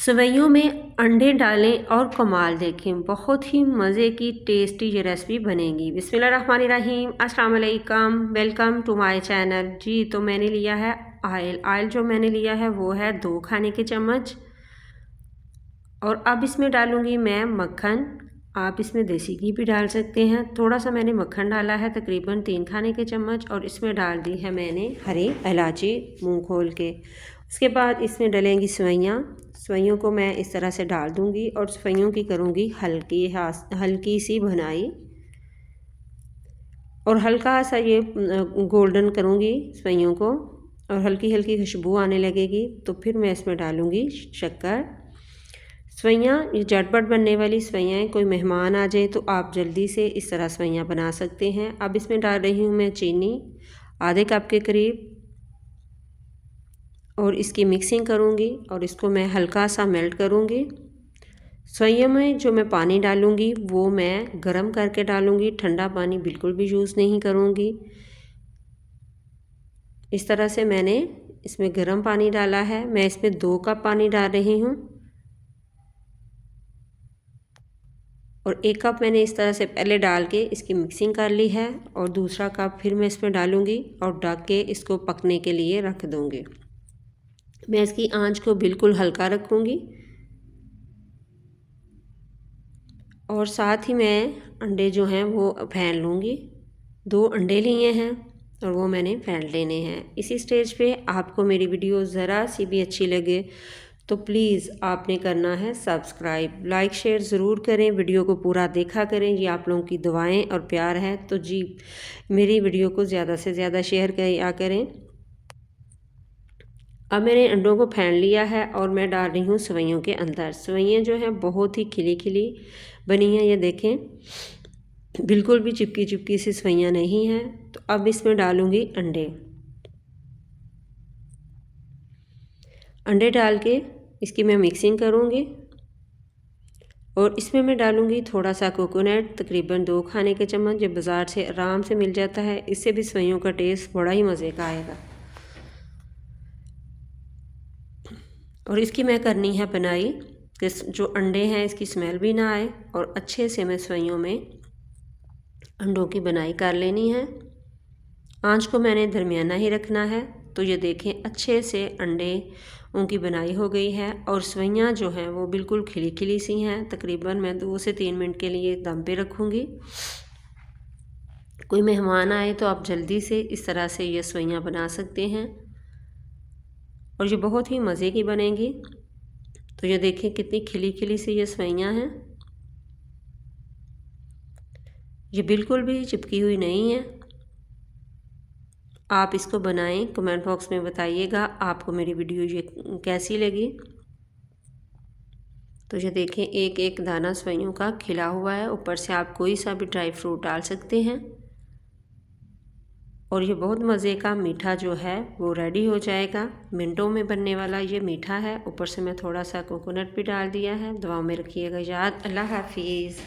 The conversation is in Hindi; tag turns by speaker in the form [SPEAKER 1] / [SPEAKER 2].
[SPEAKER 1] सेवइयों में अंडे डालें और कमाल देखें, बहुत ही मज़े की टेस्टी ये रेसिपी बनेगी। बिस्मिल्लाहिर्रहमानिर्रहीम, अस्सलाम वालेकुम, वेलकम टू माय चैनल। जी तो मैंने लिया है ऑयल जो मैंने लिया है वो है 2 खाने के चम्मच। और अब इसमें डालूँगी मैं मक्खन। आप इसमें देसी घी भी डाल सकते हैं। थोड़ा सा मैंने मक्खन डाला है, तकरीबन 3 खाने के चम्मच। और इसमें डाल दी है मैंने हरी इलायची मुँह खोल के। उसके बाद इसमें डलेंगी सेवइयाँ। सेवइयों को मैं इस तरह से डाल दूँगी और सेवइयों की करूँगी हल्की सी भुनाई और हल्का सा ये गोल्डन करूँगी सेवइयों को और हल्की हल्की खुशबू आने लगेगी तो फिर मैं इसमें डालूँगी शक्कर। सेवइयाँ ये झटपट बनने वाली सेवइयाँ हैं, कोई मेहमान आ जाए तो आप जल्दी से इस तरह सेवइयाँ बना सकते हैं। अब इसमें डाल रही हूँ मैं चीनी आधे कप के करीब और इसकी मिक्सिंग करूँगी और इसको मैं हल्का सा मेल्ट करूँगी। सेवइयों में जो मैं पानी डालूँगी वो मैं गरम करके डालूँगी, ठंडा पानी बिल्कुल भी यूज़ नहीं करूँगी। इस तरह से मैंने इसमें गरम पानी डाला है। मैं इसमें 2 कप पानी डाल रही हूँ और 1 कप मैंने इस तरह से पहले डाल के इसकी मिक्सिंग कर ली है और दूसरा कप फिर मैं इसमें डालूँगी और ढक के इसको पकने के लिए रख दूँगी। मैं इसकी आंच को बिल्कुल हल्का रखूँगी और साथ ही मैं अंडे जो हैं वो फेंट लूँगी। 2 अंडे लिए हैं और वो मैंने फेंट लेने हैं। इसी स्टेज पे आपको मेरी वीडियो ज़रा सी भी अच्छी लगे तो प्लीज़ आपने करना है सब्सक्राइब, लाइक शेयर ज़रूर करें, वीडियो को पूरा देखा करें। ये आप लोगों की दुआएं और प्यार है तो जी मेरी वीडियो को ज़्यादा से ज़्यादा शेयर किया करें। अब मैंने अंडों को फेंट लिया है और मैं डाल रही हूँ सेवइयों के अंदर। सेवइयाँ जो हैं बहुत ही खिली खिली बनी हैं, ये देखें बिल्कुल भी चिपकी चिपकी सी सेवइयाँ नहीं हैं। तो अब इसमें डालूँगी अंडे डाल के इसकी मैं मिक्सिंग करूँगी और इसमें मैं डालूँगी थोड़ा सा कोकोनट, तकरीबन 2 खाने के चम्मच, जो बाज़ार से आराम से मिल जाता है। इससे भी सेवइयों का टेस्ट बड़ा ही मज़े का आएगा। और इसकी मैं करनी है बनाई कि जो अंडे हैं इसकी स्मेल भी ना आए और अच्छे से मैं सेवइयों में अंडों की बनाई कर लेनी है। आंच को मैंने दरमियाना ही रखना है। तो ये देखें अच्छे से अंडे उनकी बनाई हो गई है और सेवइयाँ जो हैं वो बिल्कुल खिली खिली सी हैं। तकरीबन मैं 2 से 3 मिनट के लिए दम पे रखूँगी। कोई मेहमान आए तो आप जल्दी से इस तरह से ये सेवइयाँ बना सकते हैं और ये बहुत ही मज़े की बनेंगी। तो ये देखें कितनी खिली खिली सी ये सेवइयाँ हैं, ये बिल्कुल भी चिपकी हुई नहीं है। आप इसको बनाएं, कमेंट बॉक्स में बताइएगा आपको मेरी वीडियो ये कैसी लगी। तो ये देखें एक एक दाना सेवइयों का खिला हुआ है, ऊपर से आप कोई सा भी ड्राई फ्रूट डाल सकते हैं और ये बहुत मज़े का मीठा जो है वो रेडी हो जाएगा। मिनटों में बनने वाला ये मीठा है। ऊपर से मैं थोड़ा सा कोकोनट भी डाल दिया है। दुआओं में रखिएगा याद। अल्लाह हाफिज़।